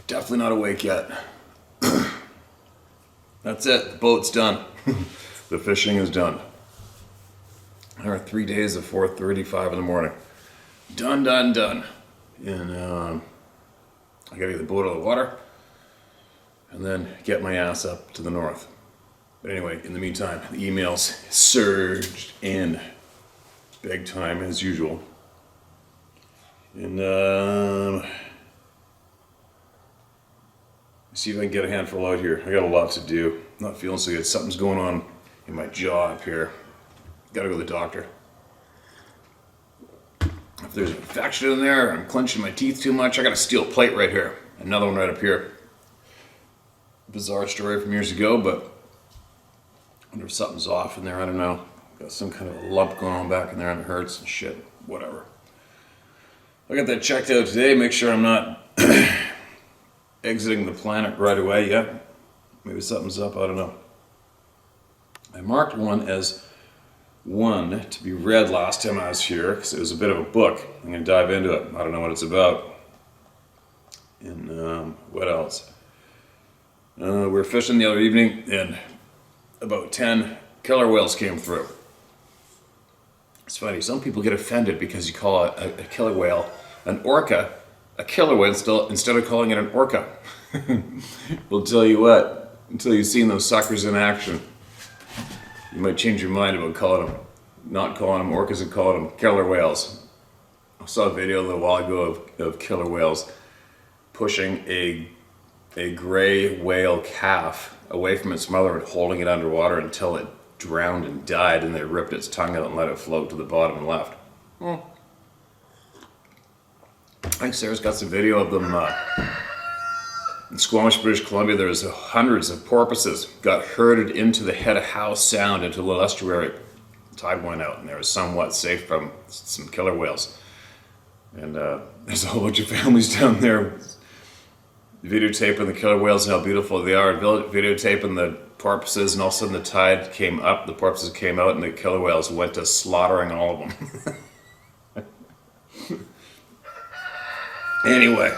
Definitely not awake yet. That's it, the boat's done. The fishing is done. There are 3 days of 4:35 in the morning. Done, done, done. And I gotta get the boat out of the water and then get my ass up to the north. But anyway, in the meantime, the emails surged in big time as usual. And see if I can get a handful out here. I got a lot to do. I'm not feeling so good. Something's going on in my jaw up here. Gotta go to the doctor. If there's an infection in there, I'm clenching my teeth too much. I got a steel plate right here. Another one right up here. Bizarre story from years ago, but I wonder if something's off in there. I don't know. Got some kind of a lump going on back in there and it hurts and shit. Whatever. I got that checked out today. Make sure I'm not exiting the planet right away yet. Maybe something's up, I don't know. I marked one as one to be read last time I was here because it was a bit of a book. I'm going to dive into it. I don't know what it's about. And what else? We were fishing the other evening and about 10 killer whales came through. It's funny, some people get offended because you call a killer whale an orca a killer whale instead of calling it an orca. We'll tell you what, until you've seen those suckers in action, you might change your mind about not calling them orcas and calling them killer whales. I saw a video a little while ago of killer whales pushing a gray whale calf away from its mother and holding it underwater until it drowned and died, and they ripped its tongue out and let it float to the bottom and left. I think Sarah's got some video of them in Squamish, British Columbia. There was hundreds of porpoises got herded into the head of Howe Sound, into a little estuary. The tide went out and they were somewhat safe from some killer whales. And there's a whole bunch of families down there videotaping the killer whales and how beautiful they are, videotaping the porpoises, and all of a sudden the tide came up, the porpoises came out, and the killer whales went to slaughtering all of them. Anyway,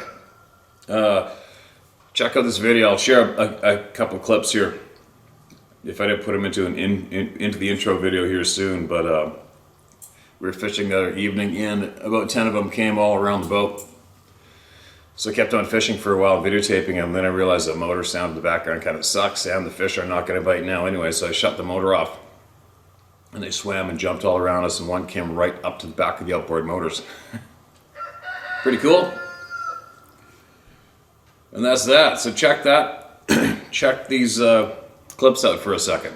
check out this video. I'll share a couple of clips here. If I didn't put them into the intro video here soon, but we were fishing the other evening, and about 10 of them came all around the boat. So I kept on fishing for a while, videotaping them. Then I realized the motor sound in the background kind of sucks, and the fish are not going to bite now anyway. So I shut the motor off, and they swam and jumped all around us, and one came right up to the back of the outboard motors. Pretty cool. And that's that. So check that. Check these clips out for a second.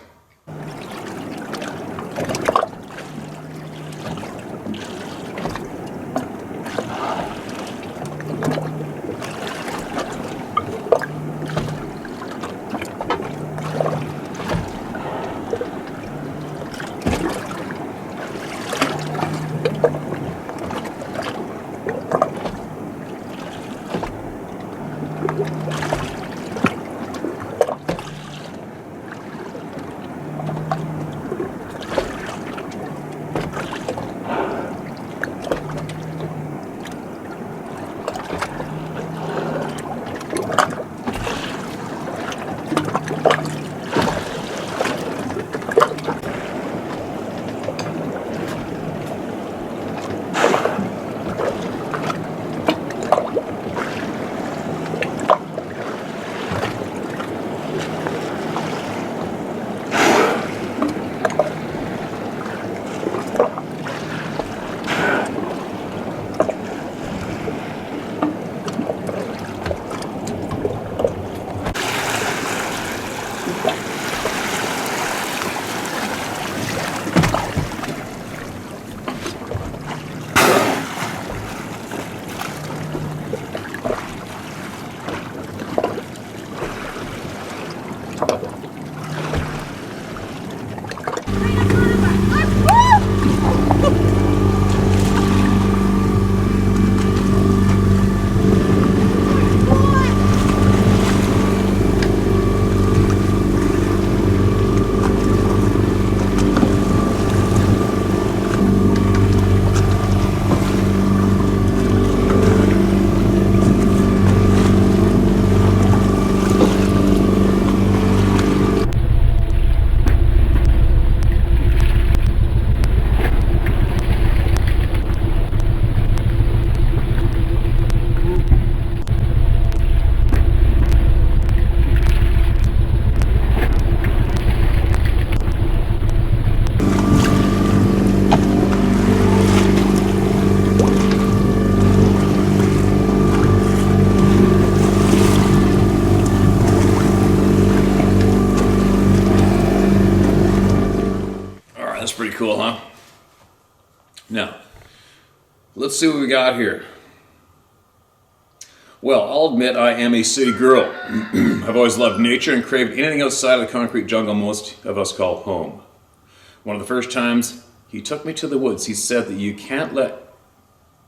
That's pretty cool, huh? Now, let's see what we got here. Well, I'll admit I am a city girl. I've always loved nature and craved anything outside of the concrete jungle most of us call home. One of the first times he took me to the woods, he said that you can't let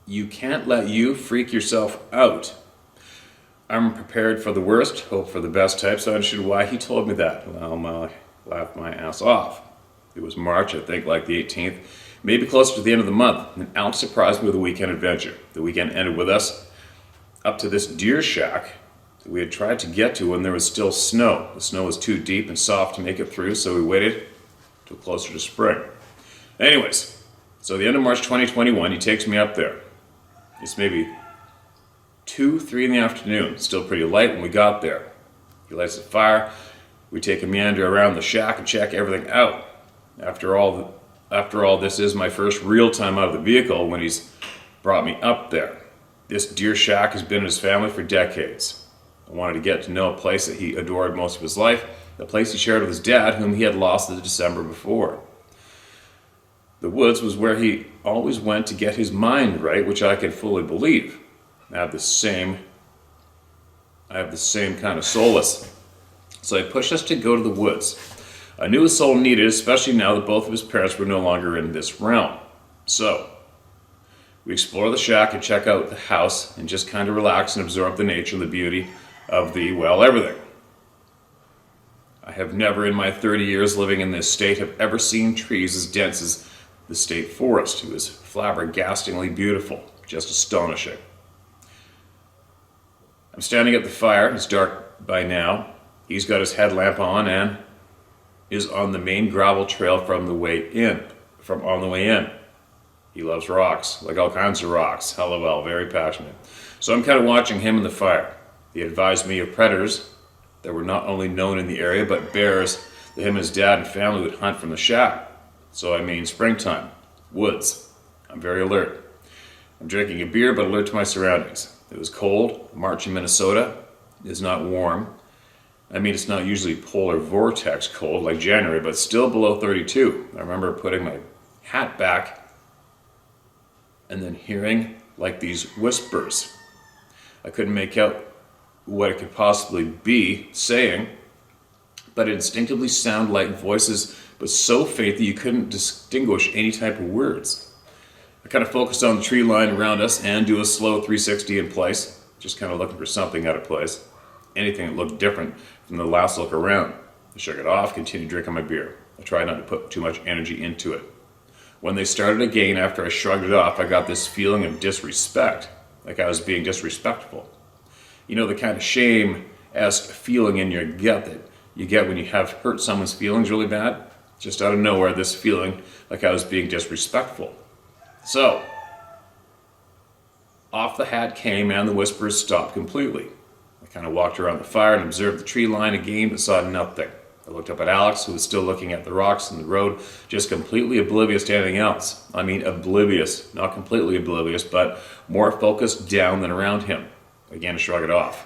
you freak yourself out. I'm prepared for the worst, hope for the best type, so I understood why he told me that. Well, I laughed my ass off. It was March, I think, like the 18th, maybe closer to the end of the month, and Alex surprised me with a weekend adventure. The weekend ended with us up to this deer shack that we had tried to get to when there was still snow. The snow was too deep and soft to make it through, so we waited till closer to spring. Anyways, so the end of March 2021, he takes me up there. It's maybe 2, 3 in the afternoon, still pretty light when we got there. He lights a fire, we take a meander around the shack and check everything out. After all, this is my first real time out of the vehicle when he's brought me up there. This deer shack has been in his family for decades. I wanted to get to know a place that he adored most of his life, a place he shared with his dad, whom he had lost the December before. The woods was where he always went to get his mind right, which I could fully believe. I have the same kind of solace. So I pushed us to go to the woods. I knew his soul needed, especially now that both of his parents were no longer in this realm. So, we explore the shack and check out the house and just kind of relax and absorb the nature and the beauty of everything. I have never in my 30 years living in this state have ever seen trees as dense as the state forest. It was flabbergastingly beautiful, just astonishing. I'm standing at the fire. It's dark by now. He's got his headlamp on and is on the main gravel trail from the way in. He loves rocks, like all kinds of rocks. LOL, very passionate. So I'm kind of watching him in the fire. He advised me of predators that were not only known in the area, but bears that him and his dad and family would hunt from the shack. So I mean springtime, woods. I'm very alert. I'm drinking a beer, but alert to my surroundings. It was cold. March in Minnesota is not warm. I mean, it's not usually polar vortex cold like January, but still below 32. I remember putting my hat back and then hearing like these whispers. I couldn't make out what it could possibly be saying, but it instinctively sounded like voices, but so faint that you couldn't distinguish any type of words. I kind of focused on the tree line around us and do a slow 360 in place, just kind of looking for something out of place. Anything that looked different from the last look around. I shook it off, continued drinking my beer. I tried not to put too much energy into it. When they started again, after I shrugged it off, I got this feeling of disrespect, like I was being disrespectful. You know, the kind of shame-esque feeling in your gut that you get when you have hurt someone's feelings really bad? Just out of nowhere, this feeling like I was being disrespectful. So, off the hat came and the whispers stopped completely. I kind of walked around the fire and observed the tree line again, but saw nothing. I looked up at Alex, who was still looking at the rocks in the road, just completely oblivious to anything else. I mean oblivious, not completely oblivious, but more focused down than around him. Again, to shrug it off.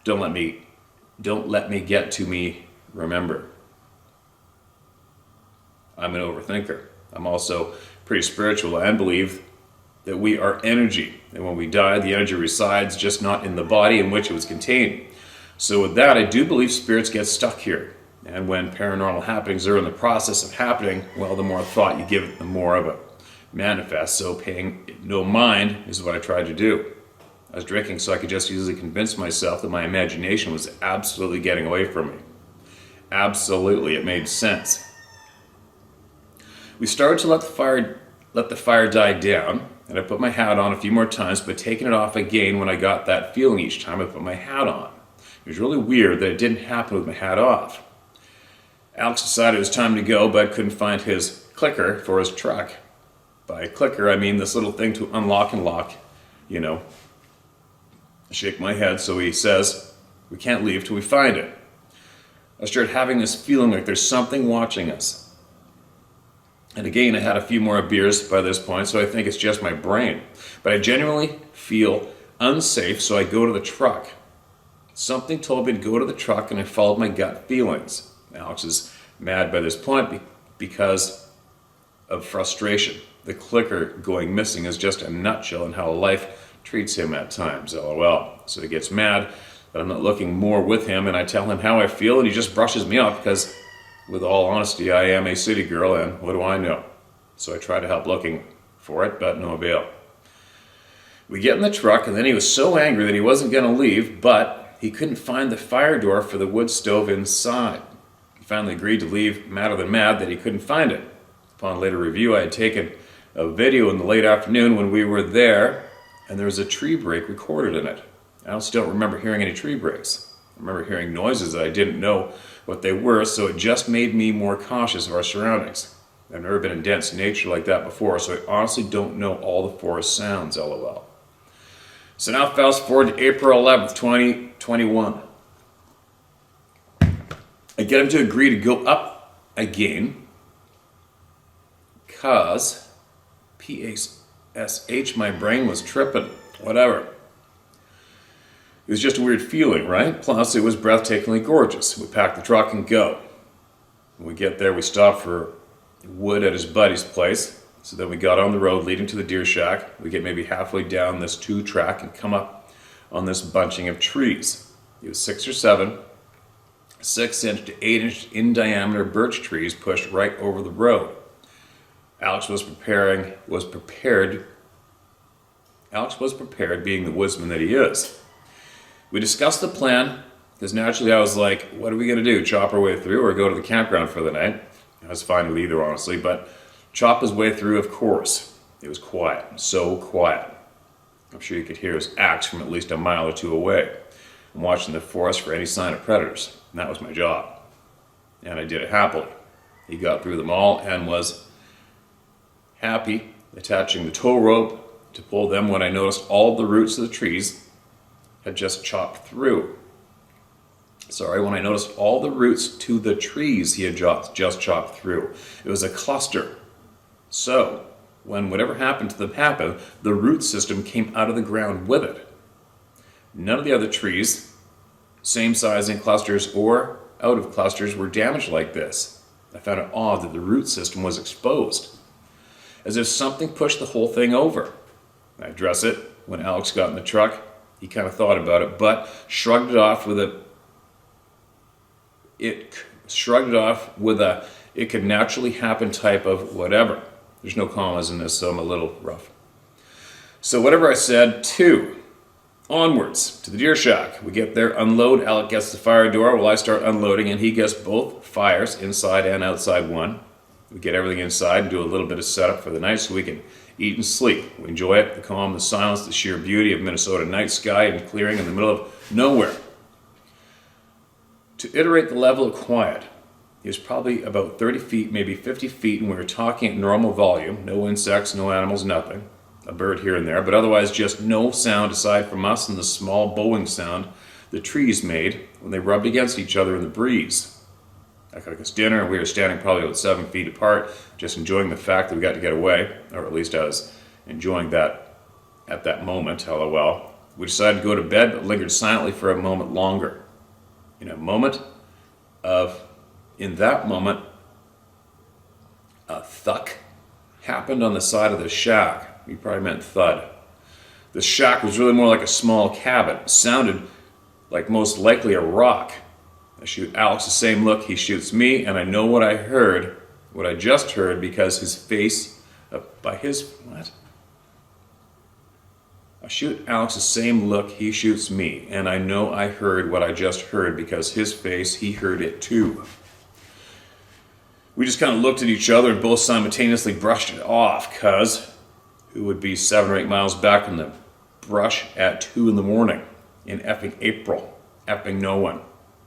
Don't let me get to me, remember. I'm an overthinker. I'm also pretty spiritual and believe that we are energy. And when we die, the energy resides just not in the body in which it was contained. So with that, I do believe spirits get stuck here. And when paranormal happenings are in the process of happening, well, the more thought you give it, the more of it manifests. So paying no mind is what I tried to do. I was drinking so I could just easily convince myself that my imagination was absolutely getting away from me. Absolutely, it made sense. We started to let the fire die down, and I put my hat on a few more times, but taking it off again when I got that feeling each time I put my hat on. It was really weird that it didn't happen with my hat off. Alex decided it was time to go, but couldn't find his clicker for his truck. By clicker, I mean this little thing to unlock and lock, you know. I shake my head, so he says, we can't leave till we find it. I started having this feeling like there's something watching us. And again, I had a few more beers by this point, so I think it's just my brain. But I genuinely feel unsafe, so I go to the truck. Something told me to go to the truck, and I followed my gut feelings. Alex is mad by this point because of frustration. The clicker going missing is just a nutshell in how life treats him at times, LOL. So he gets mad that I'm not looking more with him, and I tell him how I feel, and he just brushes me off because, with all honesty, I am a city girl, and what do I know? So I try to help looking for it, but no avail. We get in the truck, and then he was so angry that he wasn't going to leave, but he couldn't find the fire door for the wood stove inside. He finally agreed to leave, madder than mad that he couldn't find it. Upon later review, I had taken a video in the late afternoon when we were there, and there was a tree break recorded in it. I also don't remember hearing any tree breaks. I remember hearing noises that I didn't know what they were, so it just made me more cautious of our surroundings. I've never been in dense nature like that before, so I honestly don't know all the forest sounds, LOL. So now fast forward to April 11th, 2021. I get him to agree to go up again because PSH, my brain was tripping, whatever. It was just a weird feeling, right? Plus, it was breathtakingly gorgeous. We packed the truck and go. When we get there, we stop for wood at his buddy's place. So then we got on the road leading to the deer shack. We get maybe halfway down this 2-track and come up on this bunching of trees. It was 6 or 7 6-inch to 8-inch in diameter birch trees pushed right over the road. Alex was prepared, being the woodsman that he is. We discussed the plan, because naturally I was like, what are we going to do? Chop our way through or go to the campground for the night? I was fine with either, honestly, but chop his way through, of course. It was quiet, so quiet. I'm sure you could hear his axe from at least a mile or two away. I'm watching the forest for any sign of predators, and that was my job. And I did it happily. He got through them all and was happy attaching the tow rope to pull them when I noticed all the roots of the trees had just chopped through. When I noticed all the roots to the trees he had just chopped through. It was a cluster. So, when whatever happened to them happened, the root system came out of the ground with it. None of the other trees, same size in clusters or out of clusters, were damaged like this. I found it odd that the root system was exposed, as if something pushed the whole thing over. I addressed it when Alex got in the truck. He kind of thought about it, but shrugged it off with a it could naturally happen type of whatever. There's no commas in this, so I'm a little rough. So whatever I said, 2. Onwards to the deer shack. We get there, unload. Alec gets the fire door while I start unloading, and he gets both fires, inside and outside one. We get everything inside and do a little bit of setup for the night so we can eat and sleep. We enjoy it, the calm, the silence, the sheer beauty of Minnesota night sky and clearing in the middle of nowhere. To iterate the level of quiet, he was probably about 30 feet, maybe 50 feet, and we were talking at normal volume. No insects, no animals, nothing. A bird here and there, but otherwise just no sound aside from us and the small bowing sound the trees made when they rubbed against each other in the breeze. I cooked us dinner, and we were standing probably about 7 feet apart, just enjoying the fact that we got to get away, or at least I was enjoying that at that moment, LOL. We decided to go to bed, but lingered silently for a moment longer. In that moment, a thuck happened on the side of the shack. You probably meant thud. The shack was really more like a small cabin. It sounded like most likely a rock. I shoot Alex the same look he shoots me, and I know what I just heard, because his face, I shoot Alex the same look he shoots me, and I know I heard what I just heard, because his face, he heard it too. We just kind of looked at each other and both simultaneously brushed it off, because who would be 7 or 8 miles back in the brush at 2 in the morning in effing April? Effing no one.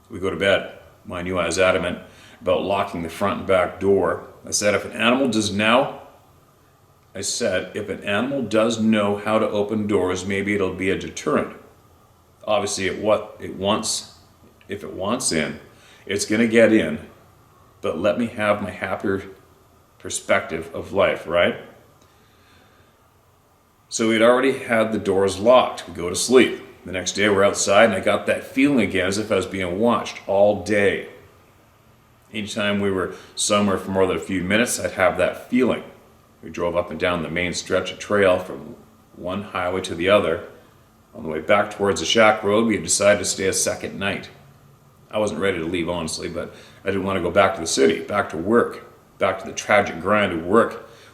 We go to bed. Mind you, I was adamant about locking the front and back door. I said, if an animal does know how to open doors, maybe it'll be a deterrent. Obviously, if it wants in, it's going to get in. But let me have my happier perspective of life, right? So we'd already had the doors locked. We go to sleep. The next day we're outside, and I got that feeling again as if I was being watched all day. Anytime we were somewhere for more than a few minutes, I'd have that feeling. We drove up and down the main stretch of trail from one highway to the other. On the way back towards the shack road, we had decided to stay a second night. I wasn't ready to leave, honestly, but I didn't want to go back to the city, back to work, back to the tragic grind of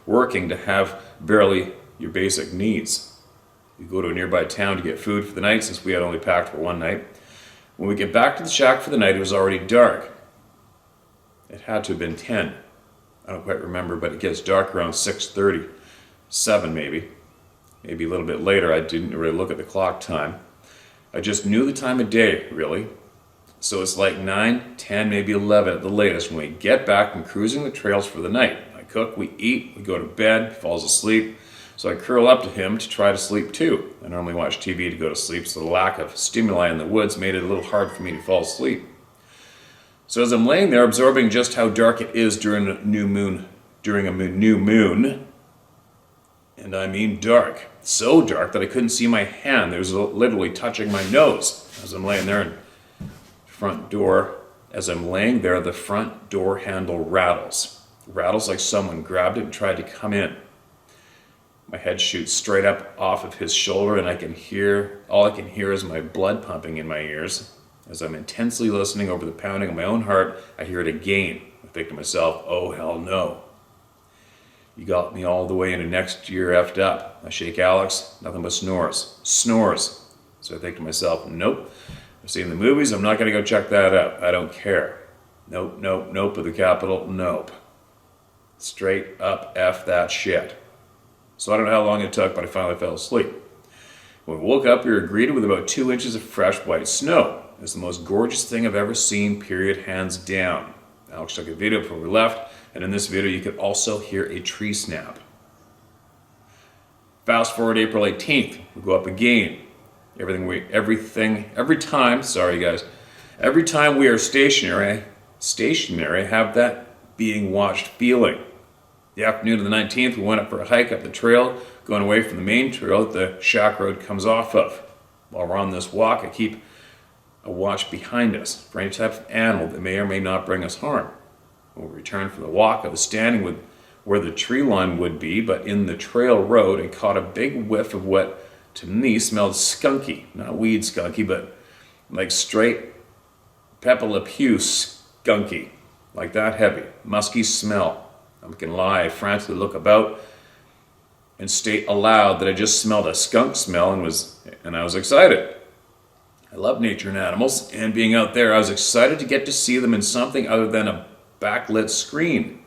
working to have barely your basic needs. You go to a nearby town to get food for the night, since we had only packed for one night. When we get back to the shack for the night, it was already dark. It had to have been 10. I don't quite remember, but it gets dark around 6:30, 7 maybe a little bit later. I didn't really look at the clock time. I just knew the time of day, really. So it's like 9, 10, maybe 11 at the latest when we get back and cruising the trails for the night. I cook, we eat, we go to bed, falls asleep. So I curl up to him to try to sleep too. I normally watch TV to go to sleep, so the lack of stimuli in the woods made it a little hard for me to fall asleep. So as I'm laying there absorbing just how dark it is during a new moon, and I mean dark, so dark that I couldn't see my hand. It was literally touching my nose. As I'm laying there, the front door handle rattles. Rattles like someone grabbed it and tried to come in. My head shoots straight up off of his shoulder, and all I can hear is my blood pumping in my ears. As I'm intensely listening over the pounding of my own heart, I hear it again. I think to myself, oh hell no. You got me all the way into next year effed up. I shake Alex, nothing but snores. Snores. So I think to myself, nope. I've seen the movies, I'm not going to go check that out. I don't care. Nope with a capital nope. Straight up F that shit. So I don't know how long it took, but I finally fell asleep. When we woke up, we were greeted with about 2 inches of fresh white snow. It was the most gorgeous thing I've ever seen, period, hands down. Alex took a video before we left, and in this video you could also hear a tree snap. Fast forward April 18th, we go up again. Every time we are stationary, have that being watched feeling. The afternoon of the 19th, we went up for a hike up the trail, going away from the main trail that the shack road comes off of. While we're on this walk, I keep a watch behind us for any type of animal that may or may not bring us harm. When we returned from the walk, I was standing with where the tree line would be, but in the trail road, and caught a big whiff of what to me smelled skunky. Not weed skunky, but like straight Pepe Le Pew skunky. Like that heavy, musky smell. I'm not gonna lie, I frantically look about and state aloud that I just smelled a skunk smell and I was excited. I love nature and animals, and being out there, I was excited to get to see them in something other than a backlit screen.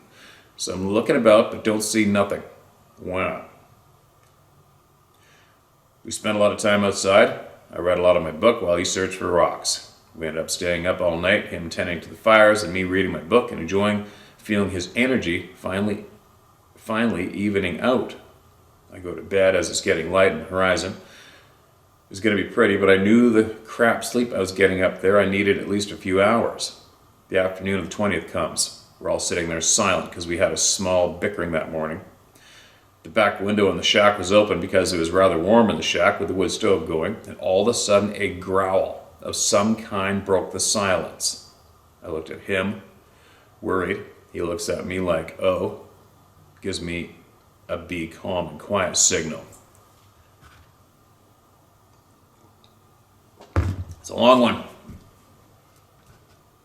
So I'm looking about, but don't see nothing. Wow. We spent a lot of time outside. I read a lot of my book while he searched for rocks. We ended up staying up all night, him tending to the fires and me reading my book and enjoying feeling his energy finally evening out. I go to bed as it's getting light on the horizon. It was going to be pretty, but I knew the crap sleep I was getting up there, I needed at least a few hours. The afternoon of the 20th comes. We're all sitting there silent because we had a small bickering that morning. The back window in the shack was open because it was rather warm in the shack with the wood stove going, and all of a sudden a growl of some kind broke the silence. I looked at him, worried. He looks at me like, oh, gives me a be calm and quiet signal. It's a long one.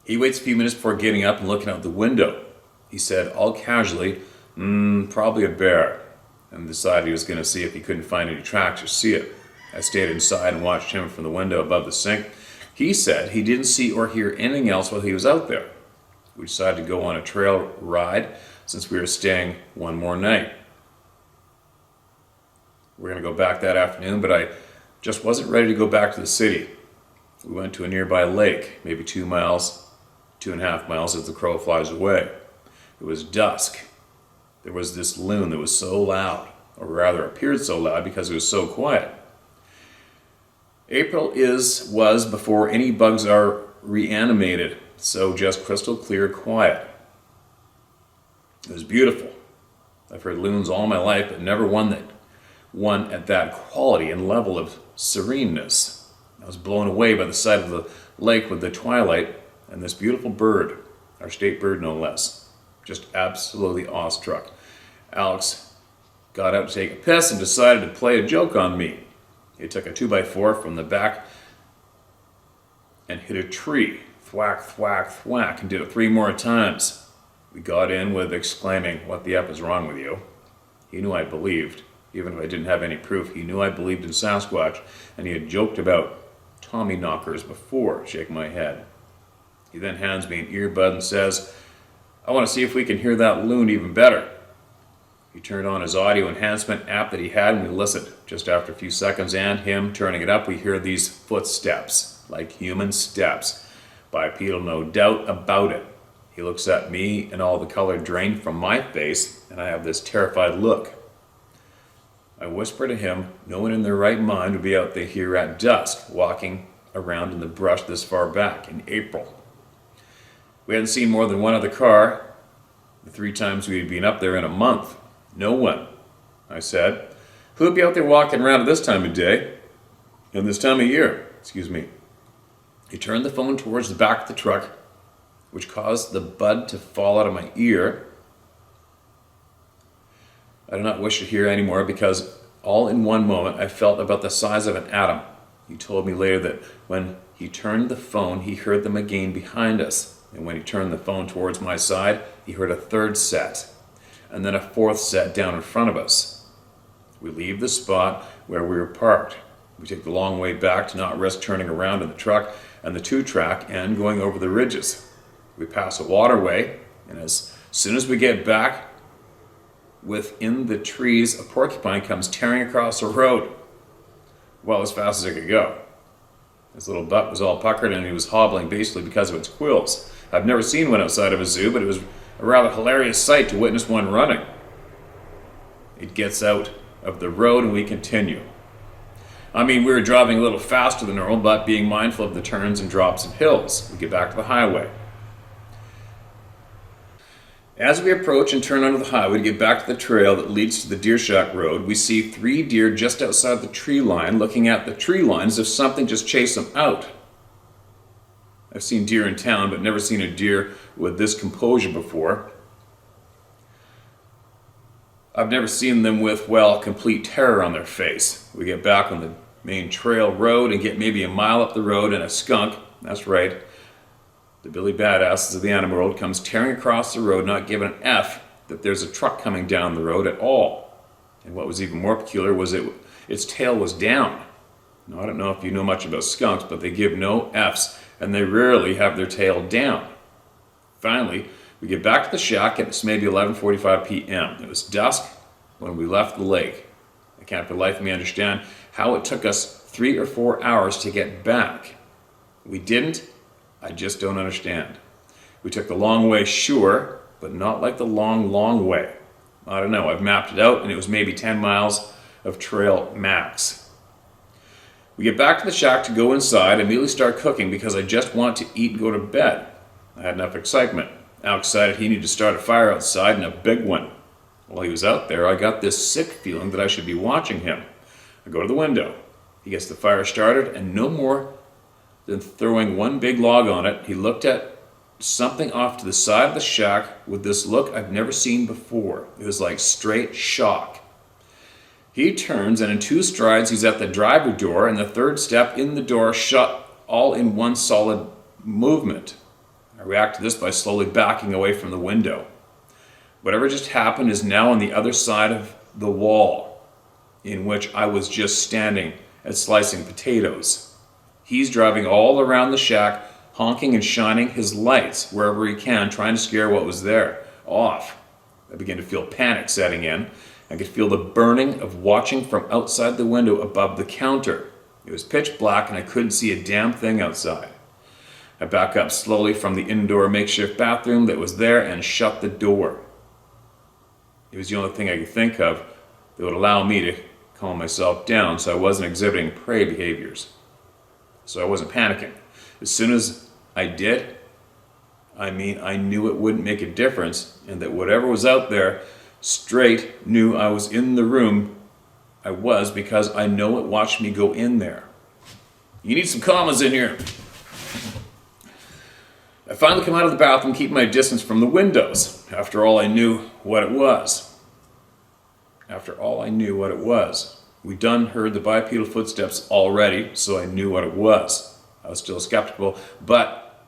He waits a few minutes before getting up and looking out the window. He said, all casually, probably a bear, and decided he was going to see if he couldn't find any tracks or see it. I stayed inside and watched him from the window above the sink. He said he didn't see or hear anything else while he was out there. We decided to go on a trail ride since we were staying one more night. We're going to go back that afternoon, but I just wasn't ready to go back to the city. We went to a nearby lake, maybe 2.5 miles as the crow flies away. It was dusk. There was this loon that was so loud, or rather appeared so loud because it was so quiet. April was before any bugs are reanimated, so just crystal clear quiet. It was beautiful. I've heard loons all my life, but never one at that quality and level of sereneness. I was blown away by the sight of the lake with the twilight and this beautiful bird, our state bird no less. Just absolutely awestruck. Alex got out to take a piss and decided to play a joke on me. He took a 2x4 from the back and hit a tree. Thwack, thwack, thwack, and did it 3 more times. We got in with exclaiming, "What the F is wrong with you?" He knew I believed. Even if I didn't have any proof, he knew I believed in Sasquatch, and he had joked about Tommy knockers before. Shake my head. He then hands me an earbud and says, "I want to see if we can hear that loon even better." He turned on his audio enhancement app that he had, and we listened. Just after a few seconds and him turning it up, we hear these footsteps, like human steps. Bipedal, no doubt about it. He looks at me and all the color drained from my face, and I have this terrified look. I whisper to him, no one in their right mind would be out there here at dusk, walking around in the brush this far back in April. We hadn't seen more than one other car the 3 times we had been up there in a month. No one. I said, who would be out there walking around at this time of day? And this time of year, excuse me. He turned the phone towards the back of the truck, which caused the bud to fall out of my ear. I do not wish to hear anymore because all in one moment I felt about the size of an atom. He told me later that when he turned the phone, he heard them again behind us. And when he turned the phone towards my side, he heard a 3rd set, and then a 4th set down in front of us. We leave the spot where we were parked. We take the long way back to not risk turning around in the truck and the 2-track and going over the ridges. We pass a waterway, and as soon as we get back within the trees, a porcupine comes tearing across the road. well, as fast as it could go. His little butt was all puckered and he was hobbling basically because of its quills. I've never seen one outside of a zoo, but it was a rather hilarious sight to witness one running. It gets out of the road and we continue. I mean, we were driving a little faster than normal, but being mindful of the turns and drops and hills. We get back to the highway. As we approach and turn onto the highway to get back to the trail that leads to the deer shack road, we see 3 deer just outside the tree line, looking at the tree line as if something just chased them out. I've seen deer in town, but never seen a deer with this composure before. I've never seen them with, well, complete terror on their face. We get back on the main trail road and get maybe a mile up the road and a skunk, that's right, the Billy Badasses of the animal world, comes tearing across the road, not giving an F that there's a truck coming down the road at all. And what was even more peculiar was its tail was down. Now, I don't know if you know much about skunks, but they give no Fs, and they rarely have their tail down. Finally, we get back to the shack at maybe 11:45 p.m. It was dusk when we left the lake. I can't for the life of me understand how it took us 3 or 4 hours to get back. We didn't. I just don't understand. We took the long way, sure, but not like the long, long way. I don't know. I've mapped it out, and it was maybe 10 miles of trail max. We get back to the shack to go inside, immediately start cooking because I just want to eat and go to bed. I had enough excitement. Alex decided he needed to start a fire outside, and a big one. While he was out there, I got this sick feeling that I should be watching him. I go to the window. He gets the fire started, and no more than throwing one big log on it, he looked at something off to the side of the shack with this look I've never seen before. It was like straight shock. He turns, and in 2 strides, he's at the driver door, and the 3rd step in the door shut all in one solid movement. I react to this by slowly backing away from the window. Whatever just happened is now on the other side of the wall in which I was just standing and slicing potatoes. He's driving all around the shack, honking and shining his lights wherever he can, trying to scare what was there off. I began to feel panic setting in. I could feel the burning of watching from outside the window above the counter. It was pitch black and I couldn't see a damn thing outside. I back up slowly from the indoor makeshift bathroom that was there and shut the door. It was the only thing I could think of that would allow me to calm myself down so I wasn't exhibiting prey behaviors. So I wasn't panicking. As soon as I did, I knew it wouldn't make a difference and that whatever was out there straight knew I was in the room I was because I know it watched me go in there. You need some commas in here. I finally come out of the bathroom, keep my distance from the windows. After all, I knew what it was. We'd done heard the bipedal footsteps already, so I knew what it was. I was still skeptical, but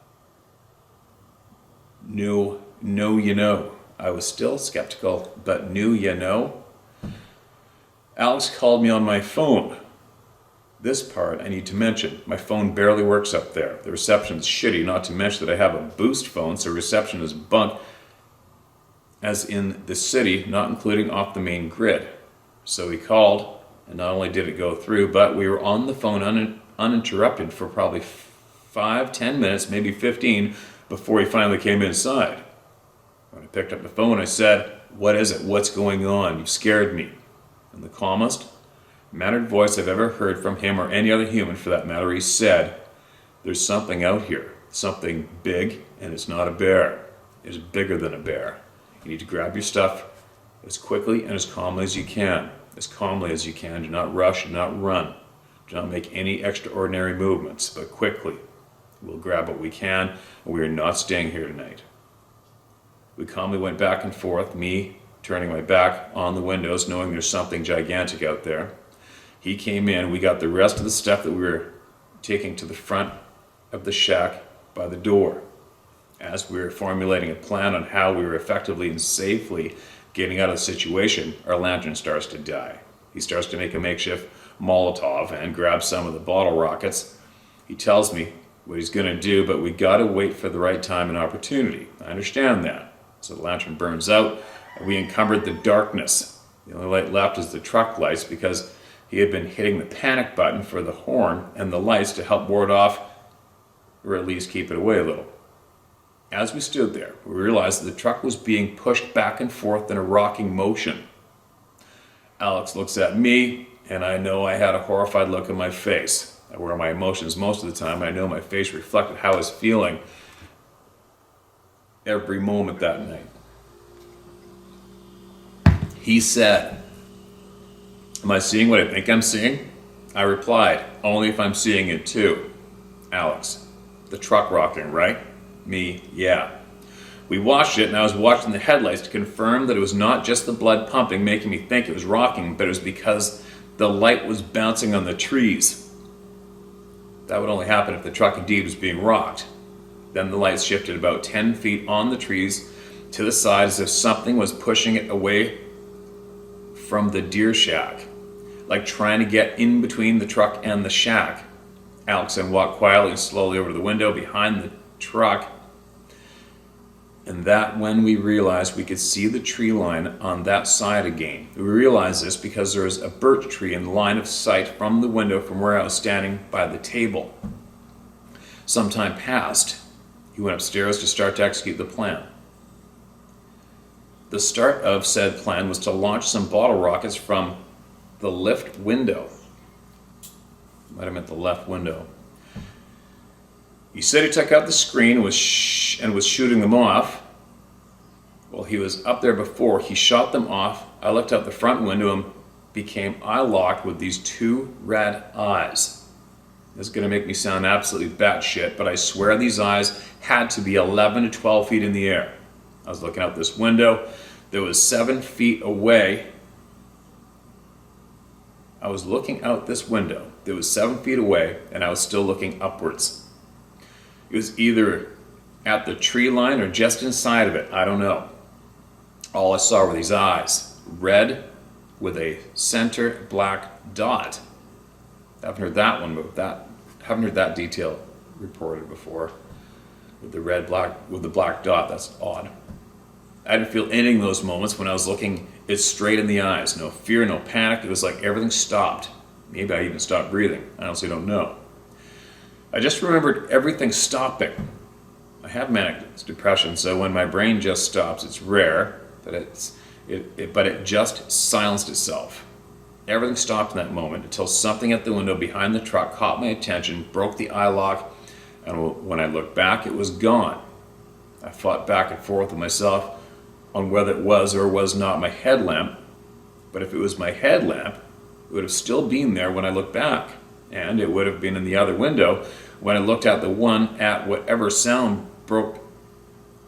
I was still skeptical, but Alex called me on my phone. This part I need to mention. My phone barely works up there. The reception is shitty, not to mention that I have a boost phone, so reception is bunk, as in the city, not including off the main grid. So he called, and not only did it go through, but we were on the phone uninterrupted for probably 5-10 minutes, maybe 15, before he finally came inside. When I picked up the phone, I said, "What is it? What's going on? You scared me." In the calmest, mannered voice I've ever heard from him or any other human for that matter, he said, "There's something out here, something big, and it's not a bear. It's bigger than a bear. You need to grab your stuff as quickly and as calmly as you can. As calmly as you can. Do not rush, do not run. Do not make any extraordinary movements, but quickly. We'll grab what we can, and we are not staying here tonight." We calmly went back and forth, me turning my back on the windows, knowing there's something gigantic out there. He came in, we got the rest of the stuff that we were taking to the front of the shack by the door. As we were formulating a plan on how we were effectively and safely getting out of the situation, our lantern starts to die. He starts to make a makeshift Molotov and grab some of the bottle rockets. He tells me what he's going to do, but we got to wait for the right time and opportunity. I understand that. So the lantern burns out, and we encumbered the darkness. The only light left is the truck lights because He had been hitting the panic button for the horn and the lights to help ward off, or at least keep it away a little. As we stood there, we realized that the truck was being pushed back and forth in a rocking motion. Alex looks at me, and I know I had a horrified look on my face. I wear my emotions most of the time, and I know my face reflected how I was feeling every moment that night. He said, "Am I seeing what I think I'm seeing?" I replied, "Only if I'm seeing it too." Alex, "The truck rocking, right?" Me, "Yeah." We watched it, and I was watching the headlights to confirm that it was not just the blood pumping making me think it was rocking, but it was because the light was bouncing on the trees. That would only happen if the truck indeed was being rocked. Then the lights shifted about 10 feet on the trees to the side as if something was pushing it away from the deer shack, like trying to get in between the truck and the shack. Alex then walked quietly and slowly over to the window behind the truck, and that when we realized we could see the tree line on that side again. We realized this because there was a birch tree in line of sight from the window from where I was standing by the table. Some time passed. He went upstairs to start to execute the plan. The start of said plan was to launch some bottle rockets from the lift window. Might have meant the left window. He said he took out the screen and was shooting them off. Well, he was up there before. He shot them off. I looked out the front window and became eye-locked with these two red eyes. This is going to make me sound absolutely batshit, but I swear these eyes had to be 11 to 12 feet in the air. I was looking out this window that was 7 feet away. I was looking out this window that was 7 feet away, and I was still looking upwards. It was either at the tree line or just inside of it. I don't know. All I saw were these eyes, red with a center black dot. I haven't heard that one, but haven't heard that detail reported before. With the black dot. That's odd. I didn't feel any of those moments when I was looking it straight in the eyes. No fear, no panic. It was like everything stopped. Maybe I even stopped breathing. I honestly don't know. I just remembered everything stopping. I have manic depression, so when my brain just stops, it's rare, but it just silenced itself. Everything stopped in that moment until something at the window behind the truck caught my attention, broke the eye lock, and when I looked back, it was gone. I fought back and forth with myself on whether it was or was not my headlamp, but if it was my headlamp, it would have still been there when I looked back, and it would have been in the other window when I looked at the one at whatever sound broke.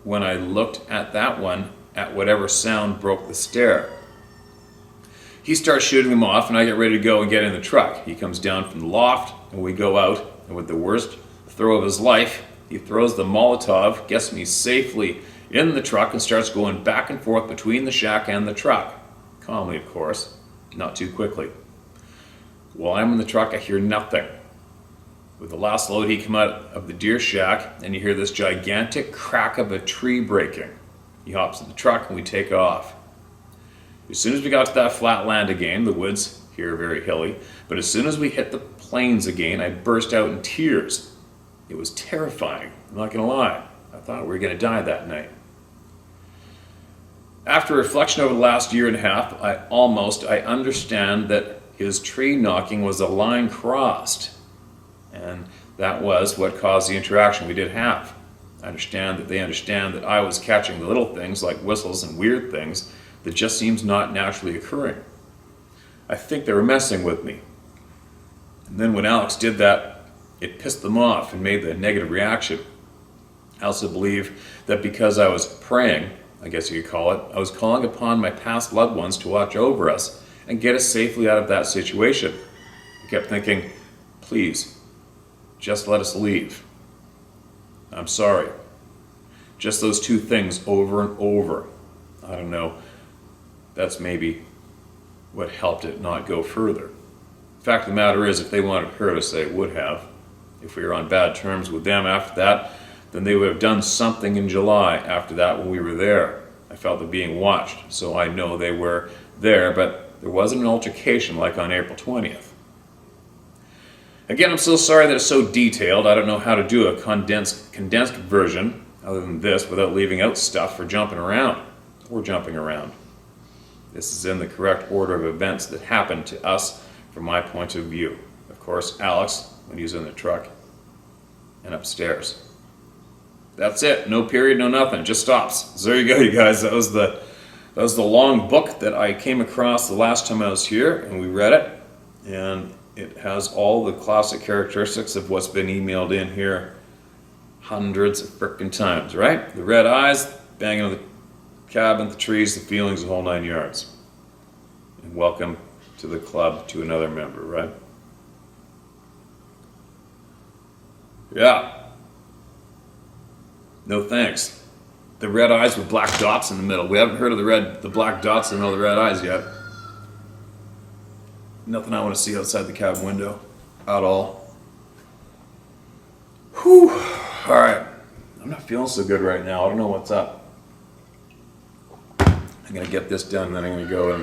When I looked at that one at whatever sound broke the stare. He starts shooting them off, and I get ready to go and get in the truck. He comes down from the loft, and we go out, and with the worst throw of his life, he throws the Molotov, gets me safely in the truck, and starts going back and forth between the shack and the truck. Calmly, of course, not too quickly. While I'm in the truck, I hear nothing. With the last load, he come out of the deer shack, and you hear this gigantic crack of a tree breaking. He hops in the truck, and we take off. As soon as we got to that flat land again, the woods here are very hilly, but as soon as we hit the plains again, I burst out in tears. It was terrifying, I'm not going to lie. I thought we were going to die that night. After reflection over the last year and a half, I understand that his tree knocking was a line crossed, and that was what caused the interaction we did have. I understand that they understand that I was catching the little things like whistles and weird things that just seems not naturally occurring. I think they were messing with me. And then when Alex did that, it pissed them off and made the negative reaction. I also believe that because I was praying, I guess you could call it, I was calling upon my past loved ones to watch over us and get us safely out of that situation. I kept thinking, please, just let us leave. I'm sorry. Just those two things over and over. I don't know. That's maybe what helped it not go further. The fact of the matter is, if they wanted to hurt us, they would have. If we were on bad terms with them after that, then they would have done something in July after that when we were there. I felt them being watched, so I know they were there, but there wasn't an altercation like on April 20th. Again, I'm so sorry that it's so detailed. I don't know how to do a condensed version other than this without leaving out stuff for jumping around or jumping around. This is in the correct order of events that happened to us from my point of view. Of course, Alex, when he was in the truck and upstairs. That's it. No period, no nothing. Just stops. So there you go, you guys. That was the long book that I came across the last time I was here, and we read it. And it has all the classic characteristics of what's been emailed in here hundreds of frickin' times, right? The red eyes, banging on the cabin, the trees, the feelings, the whole 9 yards. And welcome to the club to another member, right? Yeah. No thanks. The red eyes with black dots in the middle. We haven't heard of the black dots in the middle of the red eyes yet. Nothing I want to see outside the cabin window at all. Whew. All right. I'm not feeling so good right now. I don't know what's up. I'm going to get this done, and then I'm going to go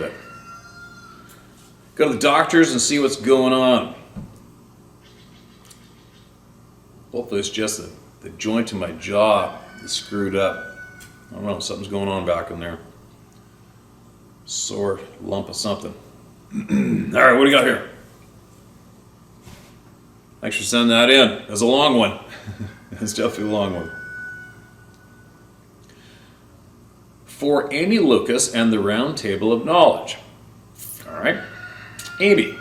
to the doctors and see what's going on. Hopefully it's just the joint in my jaw is screwed up. I don't know, something's going on back in there. Sore lump of something. All right, what do you got here? Thanks for sending that in. It was a long one. It's definitely a long one. For Amy Lucas and the Round Table of Knowledge. All right. Amy,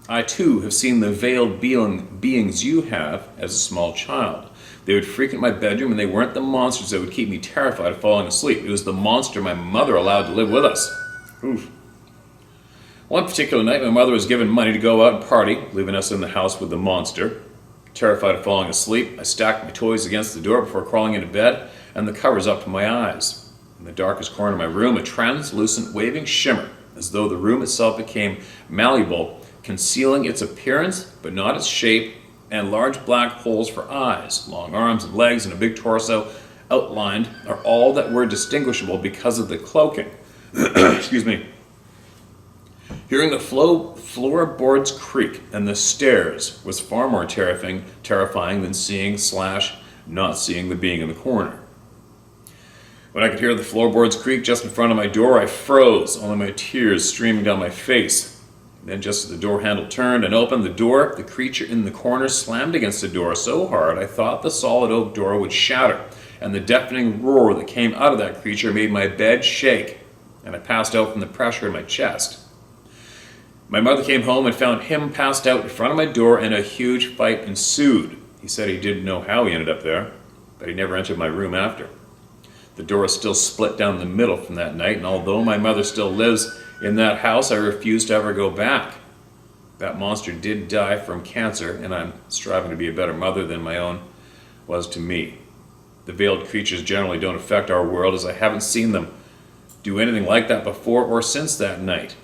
I too have seen the veiled beings you have as a small child. They would frequent my bedroom, and they weren't the monsters that would keep me terrified of falling asleep. It was the monster my mother allowed to live with us. Oof. One particular night, my mother was given money to go out and party, leaving us in the house with the monster. Terrified of falling asleep, I stacked my toys against the door before crawling into bed, and the covers up to my eyes. In the darkest corner of my room, a translucent waving shimmer, as though the room itself became malleable, concealing its appearance but not its shape, and large black holes for eyes, long arms and legs, and a big torso outlined are all that were distinguishable because of the cloaking. Excuse me. Hearing the floorboards creak and the stairs was far more terrifying than seeing/not seeing the being in the corner. When I could hear the floorboards creak just in front of my door, I froze, only my tears streaming down my face. Then just as the door handle turned and opened the door, the creature in the corner slammed against the door so hard I thought the solid oak door would shatter, and the deafening roar that came out of that creature made my bed shake, and I passed out from the pressure in my chest. My mother came home and found him passed out in front of my door, and a huge fight ensued. He said he didn't know how he ended up there, but he never entered my room after. The door is still split down the middle from that night, and although my mother still lives in that house, I refuse to ever go back. That monster did die from cancer, and I'm striving to be a better mother than my own was to me. The veiled creatures generally don't affect our world, as I haven't seen them do anything like that before or since that night.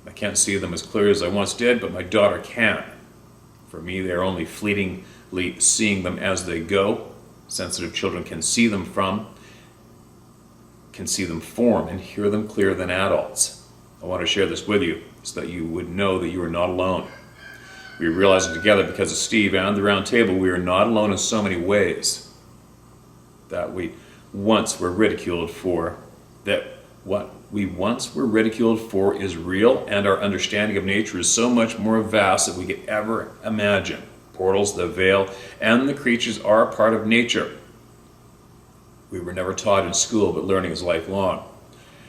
I can't see them as clear as I once did, but my daughter can. For me, they're only fleetingly seeing them as they go. Sensitive children can see them form, and hear them clearer than adults. I want to share this with you so that you would know that you are not alone. We realize it together because of Steve and the Round Table. We are not alone in so many ways. That we once were ridiculed for, that what we once were ridiculed for is real, and our understanding of nature is so much more vast than we could ever imagine. Portals, the veil, and the creatures are a part of nature. We were never taught in school, but learning is lifelong.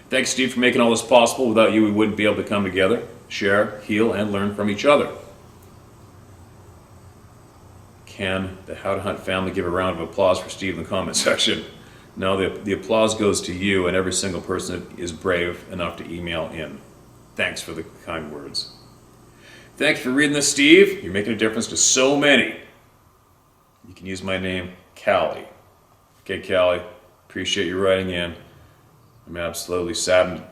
Thanks, Steve, for making all this possible. Without you, we wouldn't be able to come together, share, heal, and learn from each other. Can the How to Hunt family give a round of applause for Steve in the comment section? No, the applause goes to you and every single person that is brave enough to email in. Thanks for the kind words. Thanks for reading this, Steve. You're making a difference to so many. You can use my name, Callie. Okay, Callie, appreciate you writing in. I'm absolutely saddened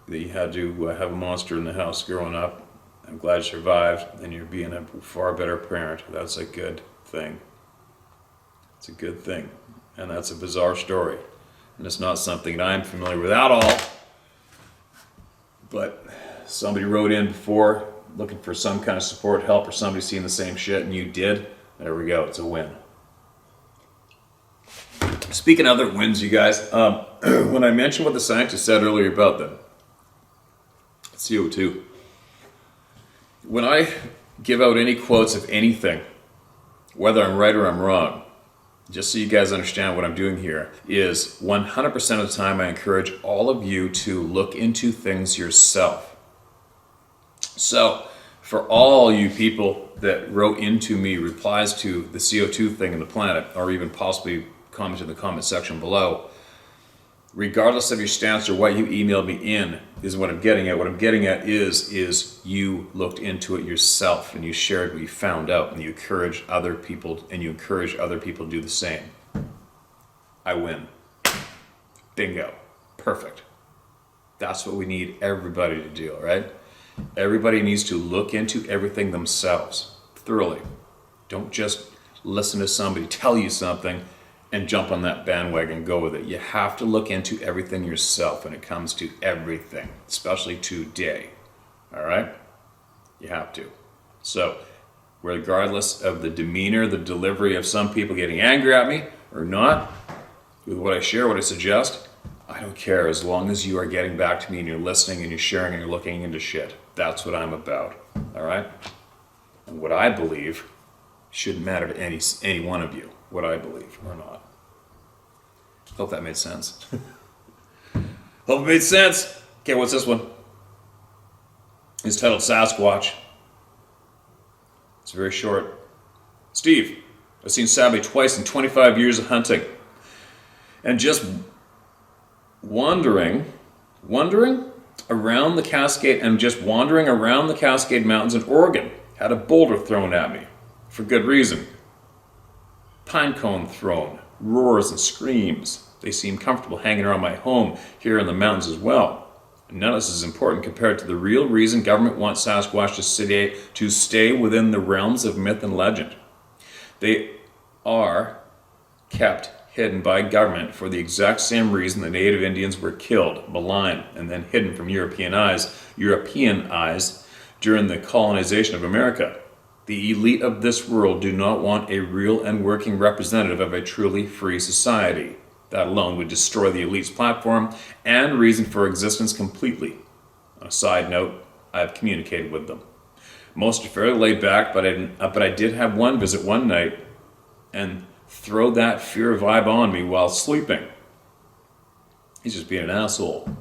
that you had to have a monster in the house growing up. I'm glad you survived, and you're being a far better parent. That's a good thing. It's a good thing. And that's a bizarre story. And it's not something that I'm familiar with at all. But somebody wrote in before looking for some kind of support, help, or somebody seeing the same shit, and you did. There we go. It's a win. Speaking of other wins, you guys, when I mentioned what the scientists said earlier about the CO2, when I give out any quotes of anything, whether I'm right or I'm wrong, just so you guys understand what I'm doing here, is 100% of the time I encourage all of you to look into things yourself. So, for all you people that wrote into me replies to the CO2 thing in the planet, or even possibly comment in the comment section below, regardless of your stance or what you emailed me in, is what I'm getting at. What I'm getting at is you looked into it yourself and you shared what you found out, and you encourage other people to do the same. I win. Bingo. Perfect. That's what we need everybody to do, all right? Everybody needs to look into everything themselves thoroughly. Don't just listen to somebody tell you something and jump on that bandwagon and go with it. You have to look into everything yourself when it comes to everything, especially today. All right? You have to. So, regardless of the demeanor, the delivery of some people getting angry at me or not, with what I share, what I suggest, I don't care, as long as you are getting back to me and you're listening and you're sharing and you're looking into shit. That's what I'm about. All right? And what I believe shouldn't matter to any one of you, what I believe or not. Hope that made sense. Hope it made sense. Okay, what's this one? It's titled Sasquatch. It's very short. Steve, I've seen Sabby twice in 25 years of hunting. And just wandering around the Cascade Mountains in Oregon, had a boulder thrown at me. For good reason. Pine cone thrown, roars and screams. They seem comfortable hanging around my home here in the mountains as well. None of this is important compared to the real reason government wants Sasquatch to stay within the realms of myth and legend. They are kept hidden by government for the exact same reason the native Indians were killed, maligned, and then hidden from European eyes during the colonization of America. The elite of this world do not want a real and working representative of a truly free society. That alone would destroy the elite's platform and reason for existence completely. On a side note, I have communicated with them. Most are fairly laid back, but I did have one visit one night and throw that fear vibe on me while sleeping. He's just being an asshole.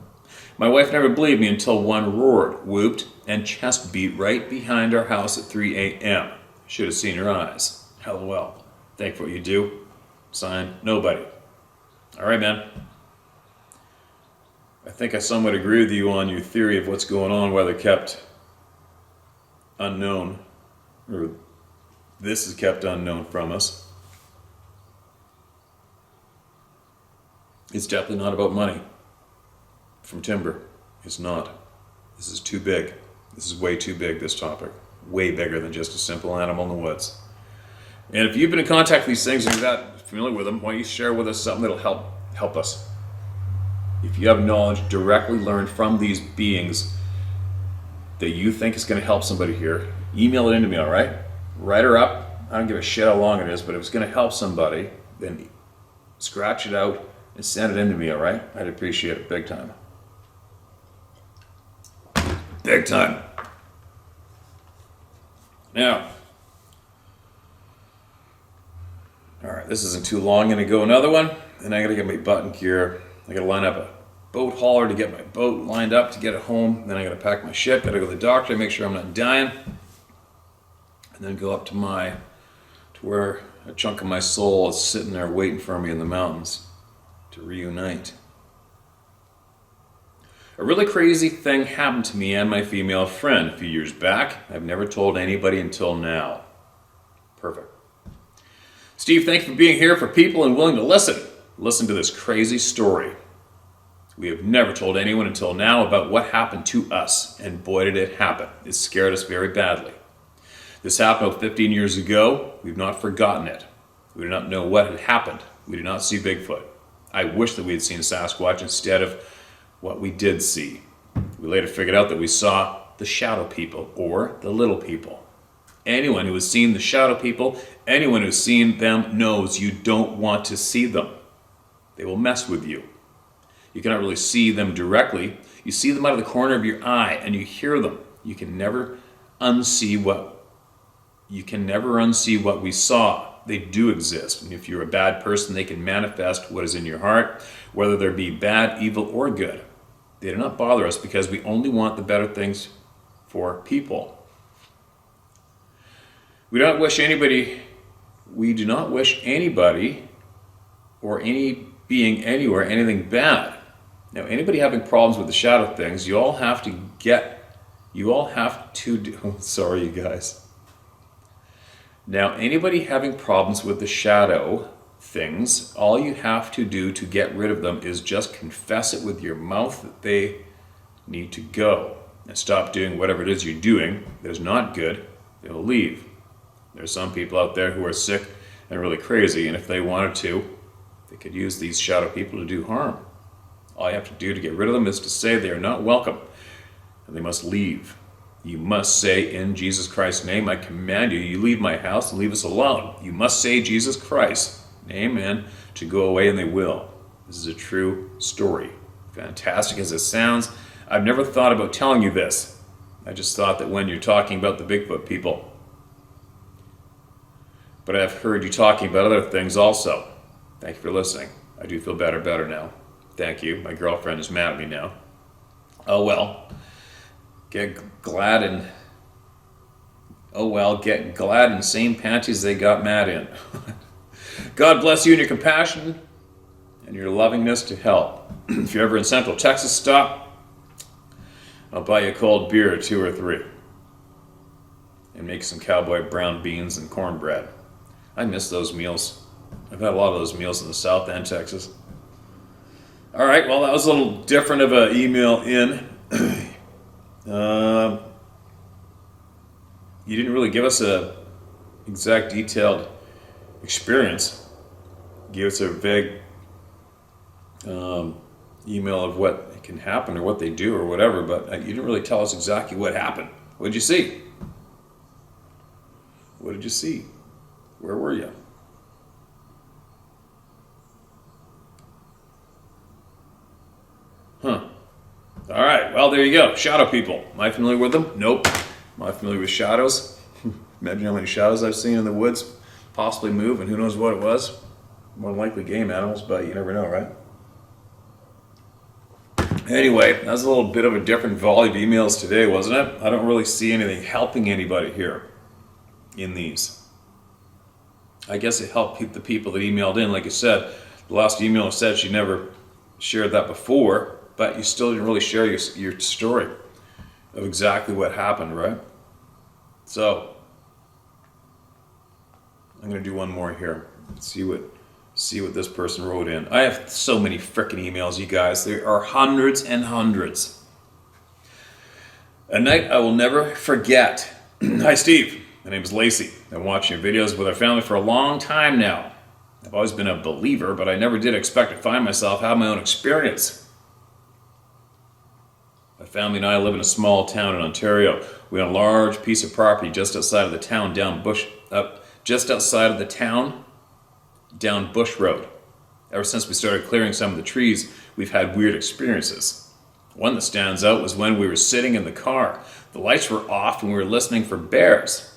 My wife never believed me until one roared, whooped, and chest beat right behind our house at 3 a.m. Should have seen her eyes. LOL. Thank you for what you do. Signed, nobody. All right, man. I think I somewhat agree with you on your theory of what's going on, whether kept unknown, or this is kept unknown from us. It's definitely not about money from timber. It's not. This is too big. This is way too big, this topic. Way bigger than just a simple animal in the woods. And if you've been in contact with these things and you're that familiar with them, why don't you share with us something that'll help us? If you have knowledge directly learned from these beings that you think is going to help somebody here, email it into me, all right? Write her up. I don't give a shit how long it is, but if it's going to help somebody, then scratch it out and send it in to me, all right? I'd appreciate it big time. Big time. Now, all right, this isn't too long. I'm going to go another one, and I got to get my button gear. I got to line up a boat hauler to get my boat lined up to get it home. Then I got to pack my shit. Got to go to the doctor, make sure I'm not dying, and then go up to where a chunk of my soul is sitting there waiting for me in the mountains to reunite. A really crazy thing happened to me and my female friend a few years back. I've never told anybody until now. Perfect. Steve, thank you for being here for people and willing to listen. Listen to this crazy story. We have never told anyone until now about what happened to us, and boy did it happen. It scared us very badly. This happened about 15 years ago. We've not forgotten it. We do not know what had happened. We did not see Bigfoot. I wish that we had seen Sasquatch instead of what we did see. We later figured out that we saw the shadow people or the little people. Anyone who has seen the shadow people, anyone who's seen them knows you don't want to see them. They will mess with you. You cannot really see them directly. You see them out of the corner of your eye and you hear them. You can never unsee what we saw. They do exist. And if you're a bad person, they can manifest what is in your heart, whether there be bad, evil, or good. They do not bother us because we only want the better things for people. We do not wish anybody or any being anywhere anything bad. Now, anybody having problems with the shadow things, you all have to do, sorry you guys. Now, anybody having problems with the shadow things, all you have to do to get rid of them is just confess it with your mouth that they need to go. And stop doing whatever it is you're doing that is not good. They'll leave. There's some people out there who are sick and really crazy, and if they wanted to, they could use these shadow people to do harm. All you have to do to get rid of them is to say they are not welcome, and they must leave. You must say, in Jesus Christ's name, I command you, you leave my house and leave us alone. You must say Jesus Christ, amen, to go away, and they will. This is a true story. Fantastic as it sounds, I've never thought about telling you this. I just thought that when you're talking about the Bigfoot people. But I've heard you talking about other things also. Thank you for listening. I do feel better now. Thank you. My girlfriend is mad at me now. Oh well. Get glad in same panties they got mad in. God bless you and your compassion and your lovingness to help. If you're ever in Central Texas, stop. I'll buy you a cold beer or 2 or 3. And make some cowboy brown beans and cornbread. I miss those meals. I've had a lot of those meals in the South and Texas. All right, well, that was a little different of an email in. You didn't really give us a exact detailed experience. You gave us a vague email of what can happen or what they do or whatever, but you didn't really tell us exactly what happened. What did you see? What did you see? Where were you? Huh. All right, well, there you go. Shadow people. Am I familiar with them? Nope. Am I familiar with shadows? Imagine how many shadows I've seen in the woods possibly move, and who knows what it was. More than likely game animals, but you never know, right? Anyway, that was a little bit of a different volume of emails today, wasn't it? I don't really see anything helping anybody here in these. I guess it helped the people that emailed in. Like I said, the last emailer said she never shared that before, but you still didn't really share your story of exactly what happened, right? So, I'm going to do one more here. See what this person wrote in. I have so many frickin' emails, you guys. There are hundreds and hundreds. A night I will never forget. Hi, Steve. My name is Lacey. I've been watching your videos with our family for a long time now. I've always been a believer, but I never did expect to find myself having my own experience. My family and I live in a small town in Ontario. We own a large piece of property just outside of the town down Bush Road. Ever since we started clearing some of the trees, we've had weird experiences. One that stands out was when we were sitting in the car. The lights were off and we were listening for bears.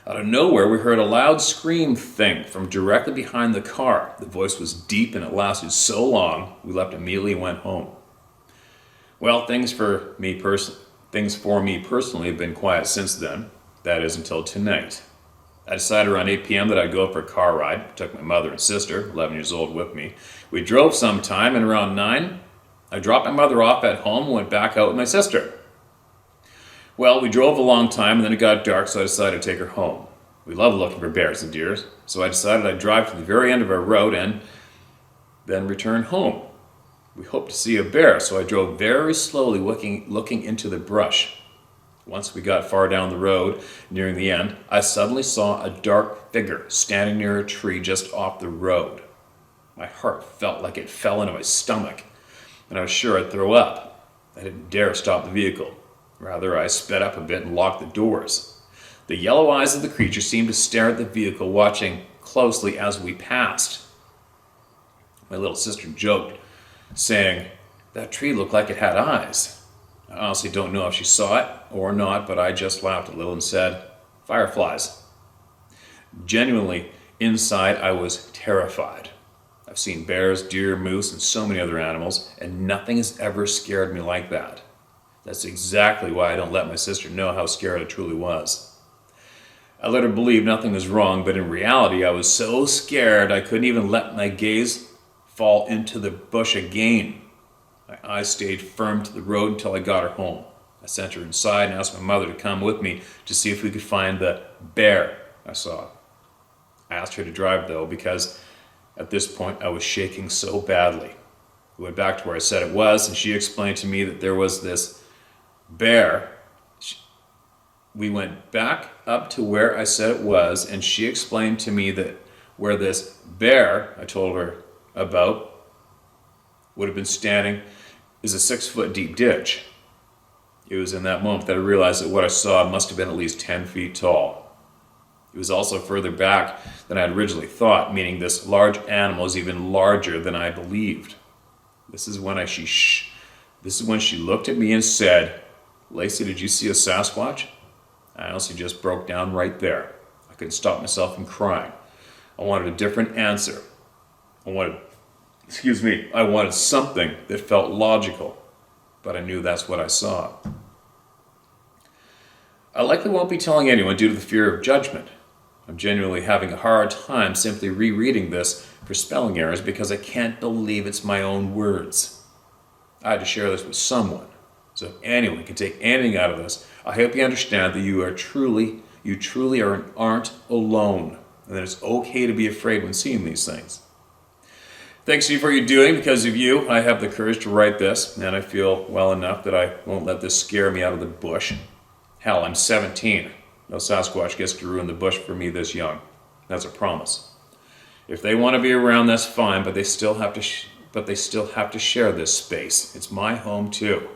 Out of nowhere, we heard a loud scream thing from directly behind the car. The voice was deep and it lasted so long, we left immediately and went home. Well, things for me personally have been quiet since then. That is until tonight. I decided around 8 p.m. that I'd go for a car ride. I took my mother and sister, 11 years old, with me. We drove some time, and around 9, I dropped my mother off at home and went back out with my sister. Well, we drove a long time, and then it got dark, so I decided to take her home. We love looking for bears and deer, so I decided I'd drive to the very end of our road and then return home. We hoped to see a bear, so I drove very slowly looking into the brush. Once we got far down the road, nearing the end, I suddenly saw a dark figure standing near a tree just off the road. My heart felt like it fell into my stomach, and I was sure I'd throw up. I didn't dare stop the vehicle. Rather, I sped up a bit and locked the doors. The yellow eyes of the creature seemed to stare at the vehicle, watching closely as we passed. My little sister joked, saying, "That tree looked like it had eyes." I honestly don't know if she saw it or not, but I just laughed a little and said, "Fireflies." Genuinely, inside I was terrified. I've seen bears, deer, moose, and so many other animals, and nothing has ever scared me like that. That's exactly why I don't let my sister know how scared I truly was. I let her believe nothing was wrong, but in reality I was so scared I couldn't even let my gaze fall into the bush again. My eyes stayed firm to the road until I got her home. I sent her inside and asked my mother to come with me to see if we could find the bear I saw. I asked her to drive though, because at this point I was shaking so badly. We went back to where I said it was, and she explained to me that there was this bear. We went back up to where I said it was, and she explained to me that where this bear I told her about would have been standing is a 6-foot deep ditch. It was in that moment that I realized that what I saw must have been at least 10 feet tall. It was also further back than I had originally thought, meaning this large animal is even larger than I believed. This is when she looked at me and said, "Lacey, did you see a Sasquatch?" I honestly just broke down right there. I couldn't stop myself from crying. I wanted a different answer. I wanted something that felt logical, but I knew that's what I saw. I likely won't be telling anyone due to the fear of judgment. I'm genuinely having a hard time simply rereading this for spelling errors because I can't believe it's my own words. I had to share this with someone. So if anyone can take anything out of this, I hope you understand that you truly aren't alone, and that it's okay to be afraid when seeing these things. Thanks to you for what you're doing. Because of you, I have the courage to write this, and I feel well enough that I won't let this scare me out of the bush. Hell, I'm 17. No Sasquatch gets to ruin the bush for me this young. That's a promise. If they want to be around, that's fine, but they still have to share this space. It's my home too.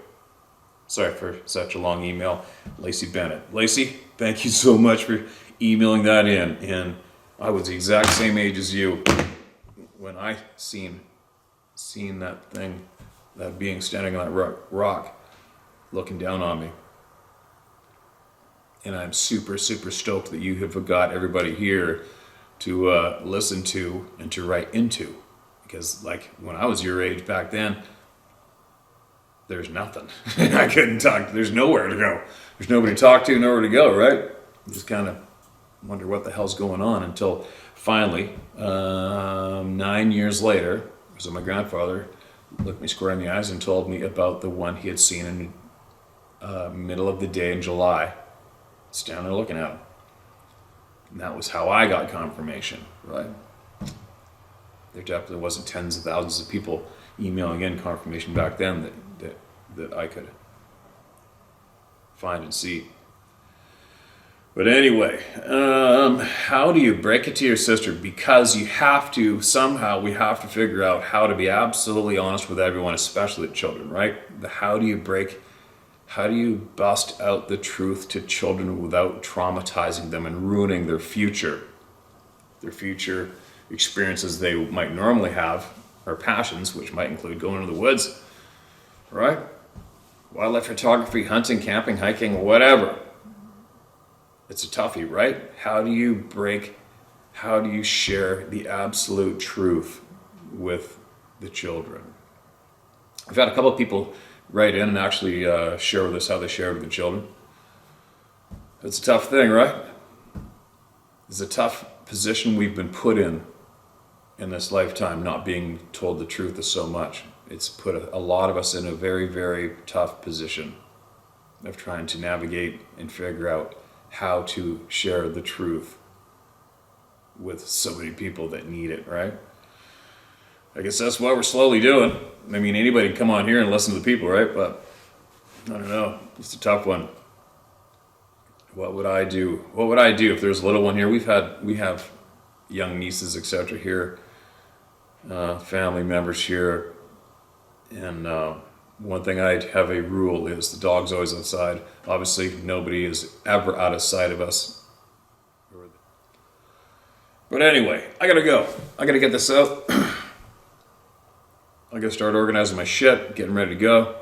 Sorry for such a long email, Lacey Bennett. Lacey, thank you so much for emailing that in. And I was the exact same age as you when I seen that thing, that being standing on that rock, looking down on me. And I'm super, super stoked that you have got everybody here to listen to and to write into. Because like when I was your age back then, there's nothing. I couldn't talk. There's nowhere to go. There's nobody to talk to, nowhere to go, right? Just kind of wonder what the hell's going on until finally, 9 years later, so my grandfather looked me square in the eyes and told me about the one he had seen in middle of the day in July, standing there looking at him. And that was how I got confirmation, right? There definitely wasn't tens of thousands of people emailing in confirmation back then that I could find and see. But anyway, how do you break it to your sister? Because we have to figure out how to be absolutely honest with everyone, especially the children, right? How do you bust out the truth to children without traumatizing them and ruining their future experiences they might normally have, or passions, which might include going to the woods, right? Wildlife photography, hunting, camping, hiking, whatever. It's a toughie, right? How do you share the absolute truth with the children? I've had a couple of people write in and actually share with us how they share with the children. It's a tough thing, right? It's a tough position we've been put in this lifetime, not being told the truth is so much. It's put a lot of us in a very, very tough position of trying to navigate and figure out how to share the truth with so many people that need it, right? I guess that's what we're slowly doing. I mean, anybody can come on here and listen to the people, right? But I don't know. It's a tough one. What would I do? What would I do if there's a little one here? We have young nieces, etc. here, family members here, and one thing I have a rule is the dog's always outside. Obviously, nobody is ever out of sight of us. But anyway, I gotta go. I gotta get this out. I gotta start organizing my shit, getting ready to go.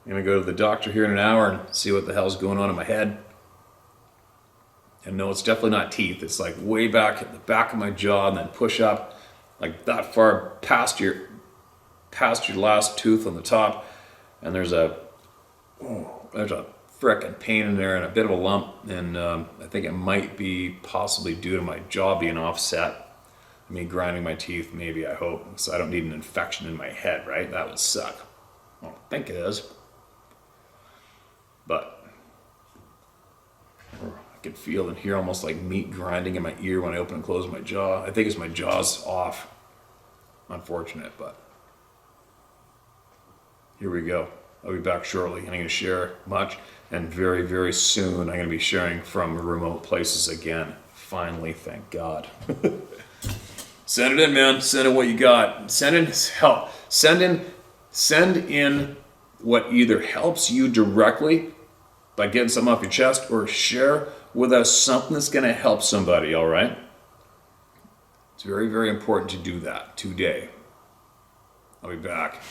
I'm gonna go to the doctor here in an hour and see what the hell's going on in my head. And no, it's definitely not teeth. It's like way back at the back of my jaw and then push up like that far past your last tooth on the top. And there's a frickin' pain in there and a bit of a lump. And I think it might be possibly due to my jaw being offset. Me grinding my teeth, maybe, I hope. So I don't need an infection in my head, right? That would suck. I don't think it is. But I can feel and hear almost like meat grinding in my ear when I open and close my jaw. I think it's my jaw's off. Unfortunate, but here we go. I'll be back shortly, and I'm going to share much. And very, very soon, I'm going to be sharing from remote places again. Finally, thank God. Send it in, man. Send in what you got. Send in help. Send in what either helps you directly by getting something off your chest, or share with us something that's going to help somebody, all right? It's very, very important to do that today. I'll be back.